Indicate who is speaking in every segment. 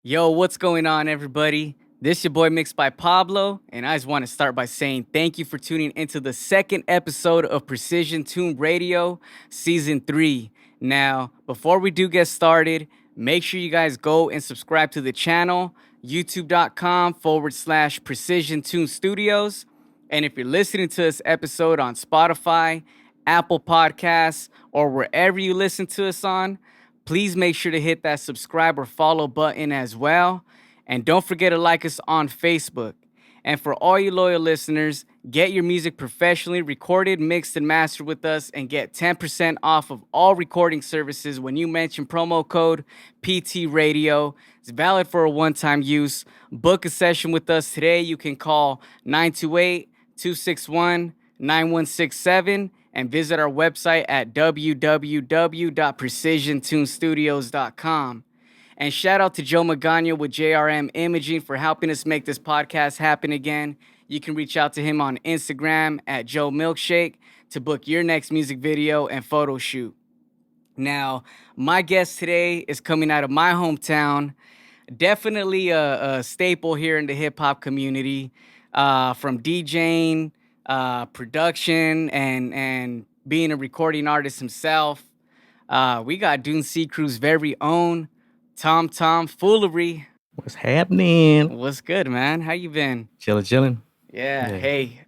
Speaker 1: Yo, what's going on, everybody? This your boy Mixed by Pablo, and I just want to start by saying thank you for tuning into the second episode of Precision-Tune Radio Season 3. Now, before we do get started, make sure you guys go and subscribe to the channel, youtube.com/Precision-Tune Studios. And if you're listening to this episode on Spotify, Apple Podcasts, or wherever you listen to us on, please make sure to hit that subscribe or follow button as well. And don't forget to like us on Facebook. And for all you loyal listeners, get your music professionally recorded, mixed, and mastered with us and get 10% off of all recording services when you mention promo code PT Radio. It's valid for a one-time use. Book a session with us today. You can call 928-261-9167 and visit our website at www.precision-tunestudios.com. And shout out to Joe Magana with JRM Imaging for helping us make this podcast happen again. You can reach out to him on Instagram at Joe Milkshake to book your next music video and photo shoot. Now, my guest today is coming out of my hometown. Definitely a staple here in the hip-hop community, from DJing, production, and being a recording artist himself. We got Dune Sea Crew's very own Tom Tom Foolery.
Speaker 2: What's happening?
Speaker 1: What's good, man? How you been?
Speaker 2: Chilling.
Speaker 1: Yeah. Hey,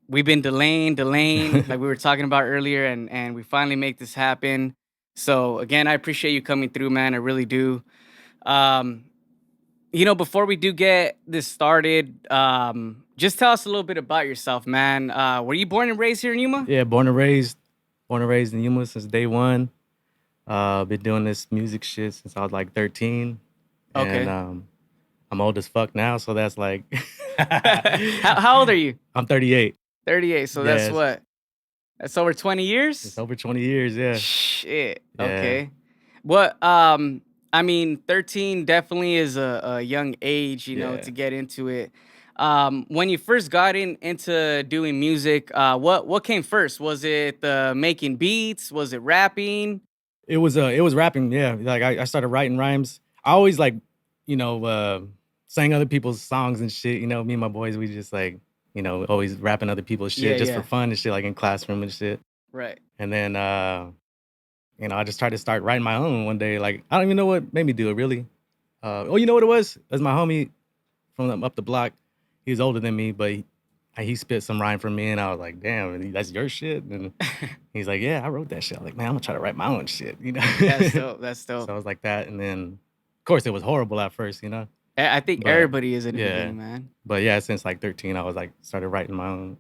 Speaker 1: we've been delaying, like we were talking about earlier, and we finally make this happen. So again, I appreciate you coming through, man. I really do. Before we do get this started, just tell us a little bit about yourself, man. Were you born and raised here in Yuma?
Speaker 2: Yeah, born and raised in Yuma since day one. Been doing this music shit since I was like 13.
Speaker 1: Okay.
Speaker 2: And I'm old as fuck now, so that's like...
Speaker 1: How old are you?
Speaker 2: I'm 38.
Speaker 1: 38, so that's what? That's over 20 years?
Speaker 2: It's over 20 years, yeah.
Speaker 1: Shit.
Speaker 2: Yeah.
Speaker 1: Okay. What, 13 definitely is a young age, to get into it. When you first got into doing music, what came first? Was it making beats? Was it rapping?
Speaker 2: It was rapping, yeah. Like I started writing rhymes. I always like, sang other people's songs and shit. Me and my boys, we just like, always rapping other people's shit for fun and shit, like in classroom and shit.
Speaker 1: Right.
Speaker 2: And then, I just tried to start writing my own one day. Like, I don't even know what made me do it, really. You know what it was? It was my homie from up the block. He was older than me, but he spit some rhyme for me, and I was like, damn, that's your shit? And he's like, yeah, I wrote that shit. I was like, man, I'm going to try to write my own shit,
Speaker 1: That's dope.
Speaker 2: So I was like that, and then, of course, it was horrible at first,
Speaker 1: I think everybody is in the beginning, man.
Speaker 2: But yeah, since like 13, I was like, started writing my own.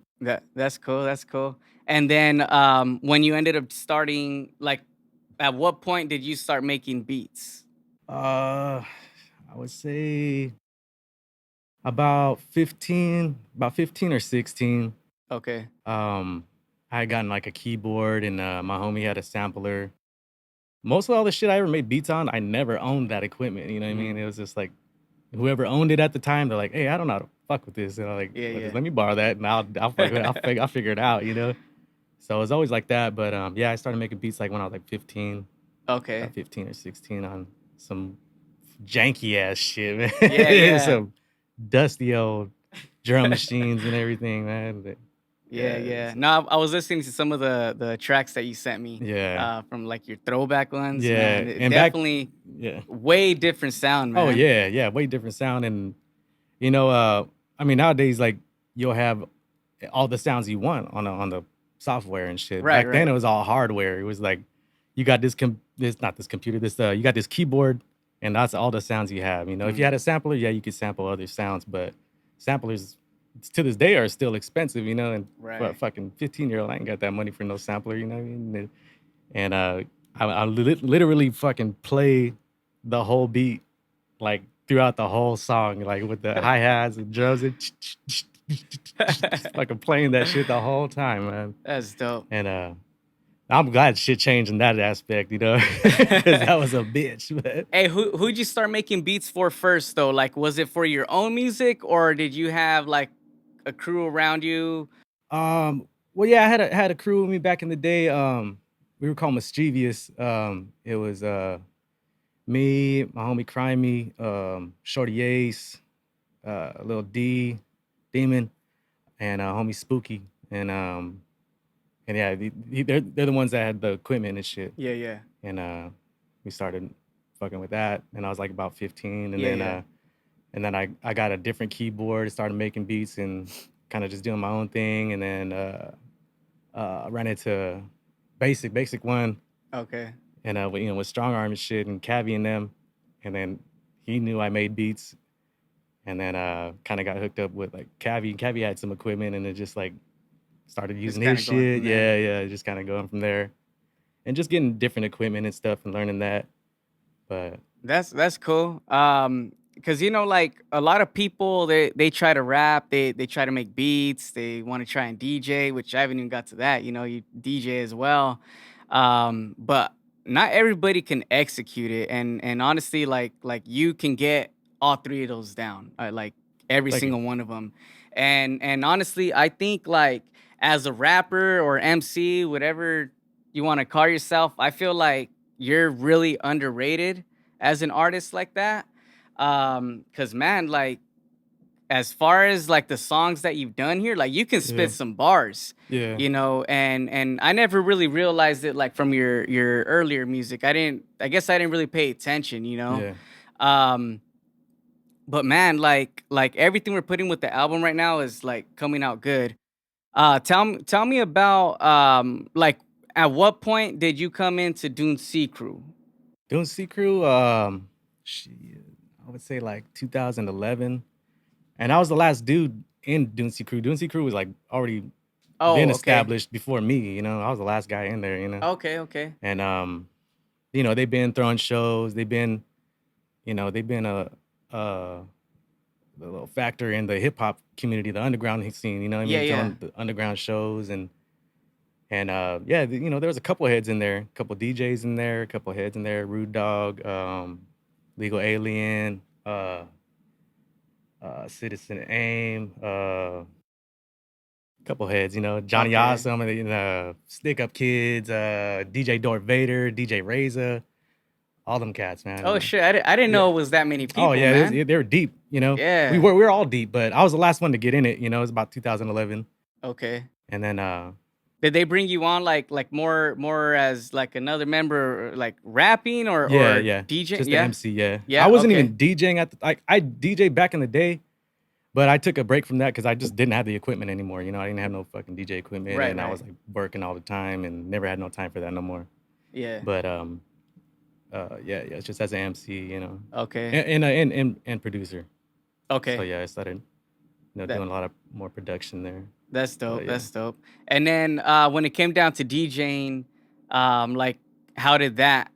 Speaker 1: That's cool. And then when you ended up starting, like, at what point did you start making beats?
Speaker 2: I would say about 15 or 16.
Speaker 1: Okay.
Speaker 2: I had gotten like a keyboard, and my homie had a sampler. Most of all the shit I ever made beats on, I never owned that equipment. You know what I mean? It was just like whoever owned it at the time, they're like, hey, I don't know how to fuck with this. And I'm like, let me borrow that, and I'll figure it out. So it was always like that. But I started making beats like when I was like 15.
Speaker 1: Okay.
Speaker 2: About 15 or 16 on some janky ass shit, man.
Speaker 1: Yeah.
Speaker 2: Some dusty old drum machines and everything, man. But,
Speaker 1: yeah. No, I was listening to some of the tracks that you sent me.
Speaker 2: Yeah.
Speaker 1: From like your throwback ones.
Speaker 2: Yeah.
Speaker 1: Man.
Speaker 2: And
Speaker 1: definitely way different sound, man.
Speaker 2: Oh yeah, way different sound. And nowadays, like, you'll have all the sounds you want on the software and shit.
Speaker 1: Right,
Speaker 2: Back then it was all hardware. It was like you got you got this keyboard, and that's all the sounds you have. If you had a sampler, you could sample other sounds, but samplers to this day are still expensive, and for a fucking 15-year-old, I ain't got that money for no sampler, you know what I mean? And I literally fucking play the whole beat, like, throughout the whole song, like with the hi-hats and drums and fucking playing that shit the whole time, man.
Speaker 1: That's dope.
Speaker 2: And I'm glad shit changed in that aspect, because that was a bitch. But
Speaker 1: hey, who'd you start making beats for first, though? Like, was it for your own music, or did you have like a crew around you?
Speaker 2: Well, yeah, I had a crew with me back in the day. We were called Mischievous. It was me, my homie Crimey, Shorty Ace, Lil D, Demon, and homie Spooky. And yeah, they're the ones that had the equipment and shit.
Speaker 1: Yeah, yeah,
Speaker 2: And we started fucking with that. And I was like about 15, and
Speaker 1: yeah,
Speaker 2: then
Speaker 1: yeah.
Speaker 2: I got a different keyboard, started making beats and kind of just doing my own thing. And then I ran into Basic One,
Speaker 1: Okay.
Speaker 2: and with Strong Arm and shit and Cavi and them. And then he knew I made beats, and then kind of got hooked up with like Cavi. Cavi had some equipment, and it just like started
Speaker 1: Just
Speaker 2: using
Speaker 1: kind
Speaker 2: his
Speaker 1: of going
Speaker 2: shit.
Speaker 1: from there.
Speaker 2: Yeah, just kind of going from there, and just getting different equipment and stuff and learning that. But
Speaker 1: That's cool. Because like a lot of people, they try to rap, they try to make beats, they want to try and DJ, which I haven't even got to that. You DJ as well, but not everybody can execute it. And honestly, like you can get all three of those down, like every
Speaker 2: thank you.
Speaker 1: single one of them. And honestly, I think like as a rapper or MC, whatever you want to call yourself, I feel like you're really underrated as an artist like that. Cause man, like as far as like the songs that you've done here, like you can
Speaker 2: Yeah,
Speaker 1: spit some bars,
Speaker 2: yeah,
Speaker 1: and I never really realized it like from your earlier music. I guess I didn't really pay attention.
Speaker 2: yeah.
Speaker 1: Um, but man, like everything we're putting with the album right now is like coming out good. Tell me about like at what point did you come into Dune Sea Crew?
Speaker 2: Dune Sea Crew, shit, I would say like 2011, and I was the last dude in Dune Sea Crew. Dune Sea Crew was like already been
Speaker 1: Oh, okay.
Speaker 2: established before me. I was the last guy in there.
Speaker 1: Okay, okay.
Speaker 2: And they've been throwing shows. They've been a little factor in the hip hop community, the underground scene. You know what I
Speaker 1: Yeah,
Speaker 2: mean?
Speaker 1: yeah.
Speaker 2: Throwing the underground shows and yeah, there was a couple heads in there, a couple DJs in there, a couple heads in there, Rude Dog, Legal Alien, Citizen Aim, couple heads, Johnny
Speaker 1: Okay.
Speaker 2: Awesome, and Stick Up Kids, DJ Darth Vader, DJ Reza, all them cats, man.
Speaker 1: Oh
Speaker 2: And
Speaker 1: shit, I didn't
Speaker 2: yeah,
Speaker 1: know it was that many
Speaker 2: oh
Speaker 1: people,
Speaker 2: yeah,
Speaker 1: man.
Speaker 2: they were deep. We
Speaker 1: Yeah.
Speaker 2: were all deep, but I was the last one to get in it. It was about 2011,
Speaker 1: Okay.
Speaker 2: and then
Speaker 1: Did they bring you on like more as like another member, like rapping or
Speaker 2: yeah,
Speaker 1: or
Speaker 2: yeah,
Speaker 1: DJ?
Speaker 2: just the
Speaker 1: Yeah.
Speaker 2: MC. Yeah, I
Speaker 1: Yeah.
Speaker 2: wasn't
Speaker 1: Okay.
Speaker 2: even DJing at the like I DJ back in the day, but I took a break from that because I just didn't have the equipment anymore. I didn't have no fucking DJ equipment,
Speaker 1: Right.
Speaker 2: and I
Speaker 1: Right.
Speaker 2: was like working all the time and never had no time for that no more.
Speaker 1: Yeah.
Speaker 2: But yeah, it's just as an MC,
Speaker 1: Okay.
Speaker 2: and producer. So
Speaker 1: Okay.
Speaker 2: yeah, I started
Speaker 1: That
Speaker 2: doing a lot of more production there.
Speaker 1: that's dope.
Speaker 2: But yeah.
Speaker 1: That's dope. And then when it came down to DJing, like how did that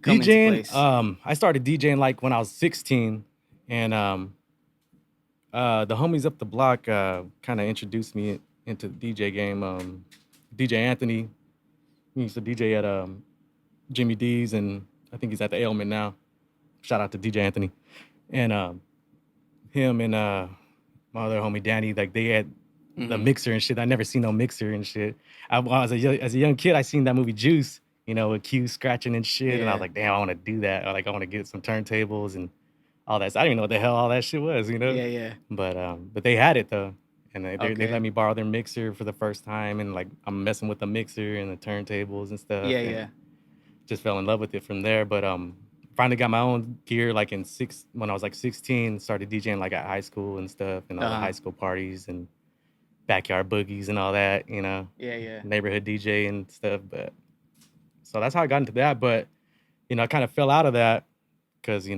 Speaker 1: come into
Speaker 2: DJing,
Speaker 1: place?
Speaker 2: I started DJing like when I was 16, and the homies up the block kind of introduced me into the DJ game. DJ Anthony, he used to DJ at Jimmy D's, and I think he's at the Ailment now. Shout out to DJ Anthony. And him and my other homie Danny, like they had the
Speaker 1: Mm-hmm.
Speaker 2: mixer and shit. I never seen no mixer and shit. As a young kid, I seen that movie Juice, with Q scratching and shit, and I was
Speaker 1: Yeah.
Speaker 2: like, damn, I want to do that. Or like, I want to get some turntables and all that. So I didn't even know what the hell all that shit was.
Speaker 1: Yeah. Yeah.
Speaker 2: But they had it though, and they let
Speaker 1: Okay.
Speaker 2: me borrow their mixer for the first time, and like I'm messing with the mixer and the turntables and stuff,
Speaker 1: Yeah.
Speaker 2: and
Speaker 1: Yeah.
Speaker 2: just fell in love with it from there. But finally got my own gear like when I was like 16, started DJing like at high school and stuff, and all the high
Speaker 1: Uh-huh.
Speaker 2: school parties and backyard boogies and all that,
Speaker 1: Yeah. Yeah.
Speaker 2: neighborhood DJ and stuff. But so that's how I got into that. But I kind of fell out of that because you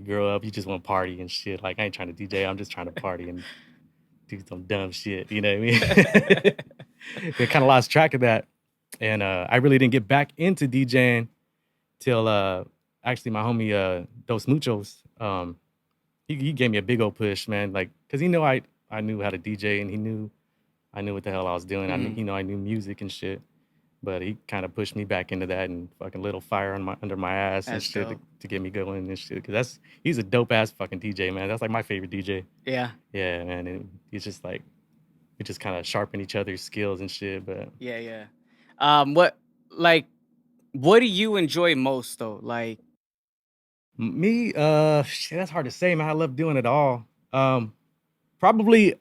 Speaker 2: grow up, you just want to party and shit. Like I ain't trying to DJ, I'm just trying to party and do some dumb shit. You know what I mean? They kind of lost track of that, and I really didn't get back into DJing till actually my homie Dos Muchos. He gave me a big old push, man. Like, cause he knew I knew how to DJ, and he knew I knew what the hell I was doing. I knew,
Speaker 1: Mm-hmm.
Speaker 2: I knew music and shit. But he kind of pushed me back into that and fucking lit a fire under my ass and
Speaker 1: That's
Speaker 2: shit
Speaker 1: dope.
Speaker 2: to get me going and shit. Cause he's a dope ass fucking DJ, man. That's like my favorite DJ.
Speaker 1: Yeah.
Speaker 2: Yeah, man. And he's just like we just kind of sharpen each other's skills and shit. But
Speaker 1: Yeah, yeah. What like what do you enjoy most though? Like,
Speaker 2: me, shit, that's hard to say, man. I love doing it all. Probably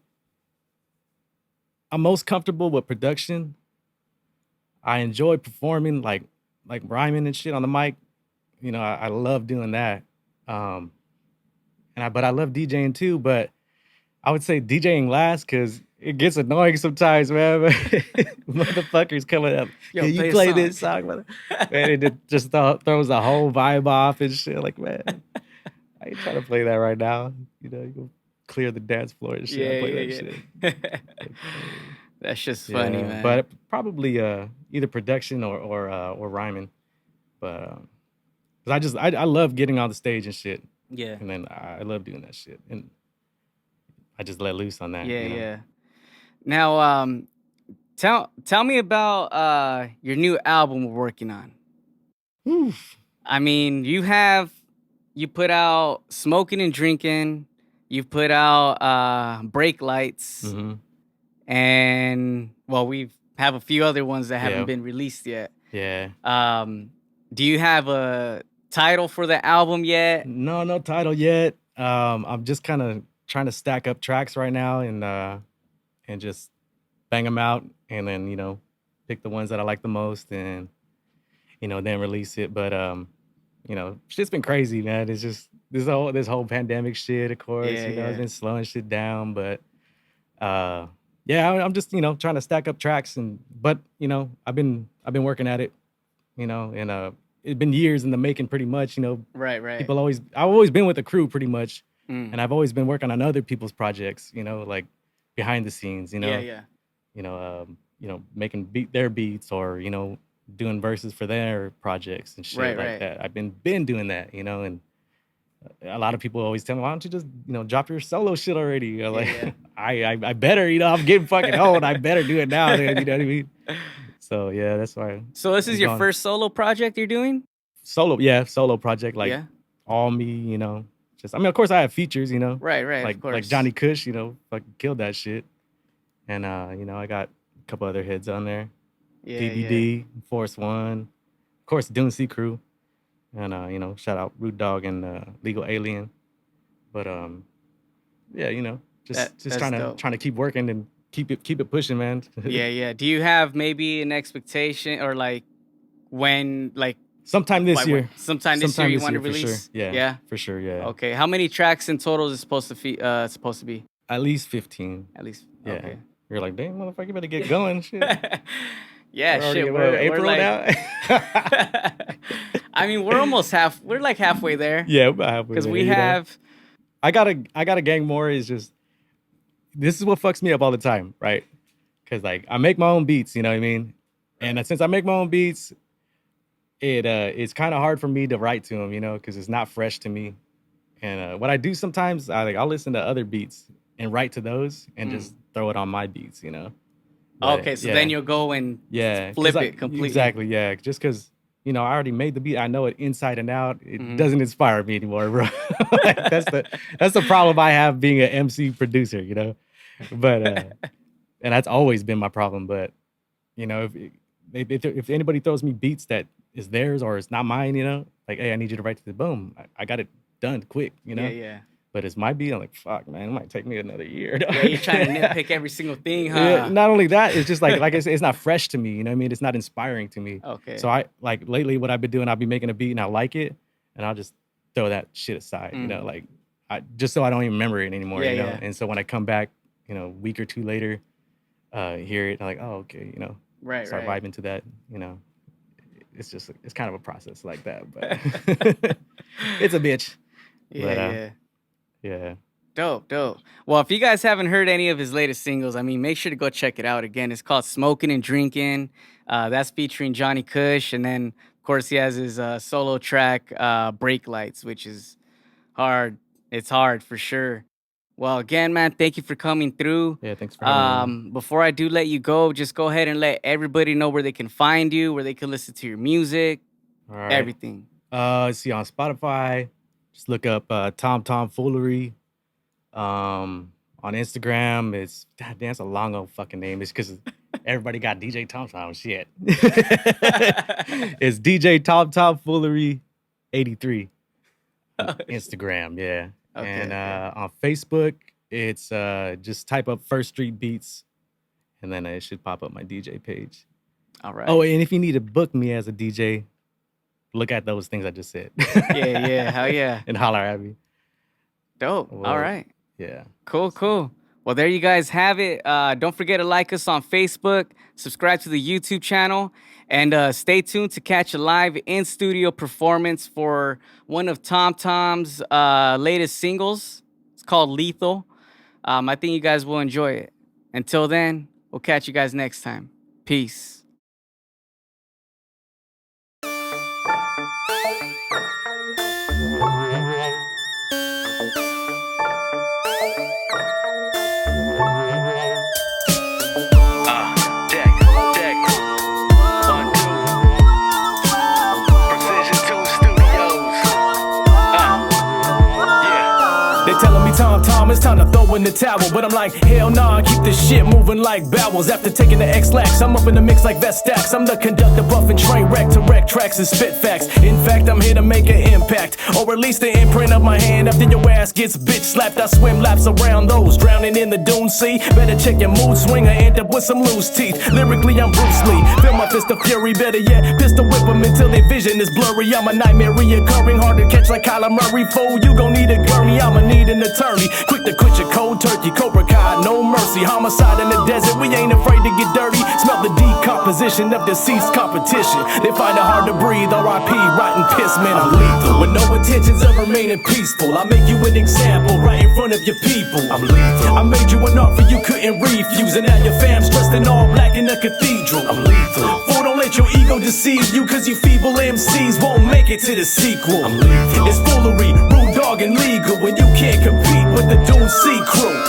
Speaker 2: I'm most comfortable with production. I enjoy performing, like rhyming and shit on the mic. You know, I love doing that. Um, but I love DJing too. But I would say DJing last because it gets annoying sometimes, man. Motherfuckers coming up.
Speaker 1: yo,
Speaker 2: Can you
Speaker 1: play a
Speaker 2: play
Speaker 1: song.
Speaker 2: this song, man? Man, it just throws the whole vibe off and shit. Like, man, I ain't trying to play that right now. You know, you go clear the dance floor and shit. I
Speaker 1: Yeah,
Speaker 2: play that
Speaker 1: yeah,
Speaker 2: shit.
Speaker 1: yeah.
Speaker 2: Like,
Speaker 1: That's just funny,
Speaker 2: yeah,
Speaker 1: man.
Speaker 2: but probably either production or rhyming. But 'cause I love getting on the stage and shit,
Speaker 1: Yeah.
Speaker 2: and then I love doing that shit, and I just let loose on that,
Speaker 1: Yeah,
Speaker 2: you know.
Speaker 1: yeah. Now, tell me about your new album we're working on.
Speaker 2: Oof.
Speaker 1: I mean, you put out Smoking and Drinking, you've put out Brake Lights,
Speaker 2: Mm-hmm.
Speaker 1: and well, we have a few other ones that haven't
Speaker 2: Yeah,
Speaker 1: been released yet.
Speaker 2: yeah.
Speaker 1: Do you have a title for the album yet?
Speaker 2: No title yet. I'm just kind of trying to stack up tracks right now and just bang them out, and then pick the ones that I like the most, and then release it. But shit's been crazy, man. It's just this whole pandemic shit, of course.
Speaker 1: Yeah,
Speaker 2: It's
Speaker 1: yeah.
Speaker 2: been slowing shit down, but uh, yeah, I'm just trying to stack up tracks, but I've been working at it, and it's been years in the making, pretty much.
Speaker 1: Right, right.
Speaker 2: I've always been with the crew, pretty much,
Speaker 1: Mm.
Speaker 2: and I've always been working on other people's projects, like behind the scenes,
Speaker 1: Yeah, yeah.
Speaker 2: making their beats, or doing verses for their projects and shit
Speaker 1: Right,
Speaker 2: like
Speaker 1: right.
Speaker 2: that. I've been doing that, and a lot of people always tell me, why don't you just drop your solo shit already?
Speaker 1: Yeah,
Speaker 2: Like,
Speaker 1: yeah.
Speaker 2: I better, I'm getting fucking old. I better do it now, dude, you know what I mean? So yeah, that's why
Speaker 1: So this is
Speaker 2: I'm
Speaker 1: your
Speaker 2: going
Speaker 1: first solo project you're doing?
Speaker 2: solo project, like
Speaker 1: Yeah.
Speaker 2: all me, just, I mean, of course I have features,
Speaker 1: Right, right, of
Speaker 2: like
Speaker 1: course.
Speaker 2: Johnny Cush, fucking killed that shit. And I got a couple other heads on there.
Speaker 1: Yeah, yeah.
Speaker 2: PBD, Force One, of course, Dune Sea Crew, and shout out Root Dog and Legal Alien. But yeah, just
Speaker 1: That's
Speaker 2: trying to
Speaker 1: dope.
Speaker 2: keep working and keep it pushing, man.
Speaker 1: Yeah, yeah. Do you have maybe an expectation or like when like
Speaker 2: Sometime this
Speaker 1: by when
Speaker 2: year.
Speaker 1: sometime this year you want to
Speaker 2: for sure.
Speaker 1: release?
Speaker 2: Yeah,
Speaker 1: Yeah.
Speaker 2: for sure. Yeah,
Speaker 1: Okay. How many tracks in total is it supposed to be?
Speaker 2: at least 15.
Speaker 1: At least.
Speaker 2: Yeah.
Speaker 1: Okay.
Speaker 2: You're like, damn, motherfucker, you better get going. Shit.
Speaker 1: Yeah,
Speaker 2: We're already
Speaker 1: shit.
Speaker 2: in
Speaker 1: We're
Speaker 2: April
Speaker 1: like
Speaker 2: now.
Speaker 1: I mean, we're like halfway there.
Speaker 2: Yeah, we're about halfway
Speaker 1: Because
Speaker 2: there.
Speaker 1: we have
Speaker 2: I gotta gang more. Is just, this is what fucks me up all the time, right? Because like I make my own beats, you know what I mean? And since I make my own beats, it's kind of hard for me to write to them, because it's not fresh to me. And what I do sometimes, I'll listen to other beats and write to those and just throw it on my beats. But
Speaker 1: okay, so then you'll go and
Speaker 2: yeah,
Speaker 1: flip it completely.
Speaker 2: exactly, yeah. Just because I already made the beat, I know it inside and out. It
Speaker 1: Mhm.
Speaker 2: doesn't inspire me anymore, bro. Like, that's the problem I have being an MC producer. But and that's always been my problem. But if anybody throws me beats that is theirs or it's not mine, like, hey, I need you to write to the boom. I got it done quick,
Speaker 1: Yeah, yeah.
Speaker 2: But it's my beat. I'm like, fuck, man, it might take me another year.
Speaker 1: Yeah, you're trying to nitpick every single thing, huh?
Speaker 2: Yeah, not only that, it's just like I said, it's not fresh to me. You know what I mean? It's not inspiring to me.
Speaker 1: Okay.
Speaker 2: So I like lately what I've been doing, I'll be making a beat and I like it, and I'll just throw that shit aside. Like just so I don't even remember it anymore.
Speaker 1: Yeah, yeah.
Speaker 2: And so when I come back, a week or two later, hear it, I'm like, oh, okay,
Speaker 1: Right,
Speaker 2: start
Speaker 1: right.
Speaker 2: vibing to that. It's kind of a process like that, but it's a bitch.
Speaker 1: Yeah,
Speaker 2: But,
Speaker 1: yeah.
Speaker 2: Yeah.
Speaker 1: Dope, dope. Well, if you guys haven't heard any of his latest singles, I mean, make sure to go check it out. Again, it's called Smoking and Drinking. That's featuring Johnny Cush. And then, of course, he has his solo track, Brake Lights, which is hard. It's hard for sure. Well, again, man, thank you for coming through.
Speaker 2: Yeah, thanks for having me.
Speaker 1: Before I do let you go, just go ahead and let everybody know where they can find you, where they can listen to your music,
Speaker 2: All right.
Speaker 1: everything.
Speaker 2: See on Spotify. Just look up Tom Tom Foolery. On On Instagram, it's God damn, it's a long old fucking name. It's because everybody got DJ Tom Tom shit. It's DJ Tom Tom Foolery 83. Instagram, yeah.
Speaker 1: Okay,
Speaker 2: and
Speaker 1: okay.
Speaker 2: On Facebook, it's just type up First Street Beats, and then it should pop up my DJ page.
Speaker 1: All right.
Speaker 2: Oh, and if you need to book me as a DJ, look at those things I just said.
Speaker 1: Yeah, hell yeah.
Speaker 2: And holler at me.
Speaker 1: Dope.
Speaker 2: Well,
Speaker 1: All right.
Speaker 2: Yeah.
Speaker 1: Cool. Well, there you guys have it. Don't forget to like us on Facebook, subscribe to the YouTube channel, and stay tuned to catch a live in-studio performance for one of Tom Tom's latest singles. It's called Lethal. I think you guys will enjoy it. Until then, we'll catch you guys next time. Peace.
Speaker 3: Deck. 1, 2. Precision-Tune Studios. Yeah.
Speaker 4: They telling me Tom, it's time to throw in the towel. But I'm like, hell nah, keep this shit moving like bowels. After taking the X-Lax, I'm up in the mix like Vestax. I'm the conductor, buffing train wreck to wreck tracks and spit facts. In fact, I'm here to make an impact, or at least the imprint of my hand. After your ass gets bitch slapped, I swim laps around those drowning in the Dune Sea. Better check your mood swing or end up with some loose teeth. Lyrically, I'm Bruce Lee. Feel my fist of fury, better yet, pistol whip them until their vision is blurry. I'm a nightmare reoccurring, hard to catch like Kyler Murray. Fool, you gon' need a gurney, I'ma need an attorney. Quick to quit your cold turkey, Cobra Kai, no mercy. Homicide in the desert, we ain't afraid to get dirty. Smell the decomposition of deceased competition. They find it hard to breathe, R.I.P. rotten piss, man, I'm lethal. With no intentions of remaining peaceful, I make you an example right in front of your people. I'm lethal. I made you an offer you couldn't refuse, and now your fam's dressed in all black in a cathedral. I'm lethal. Fool, don't let your ego deceive you, cause you feeble MCs won't make it to the sequel. I'm lethal. It's foolery, rude dog and legal when you can't compete with the Dune Sea Crew.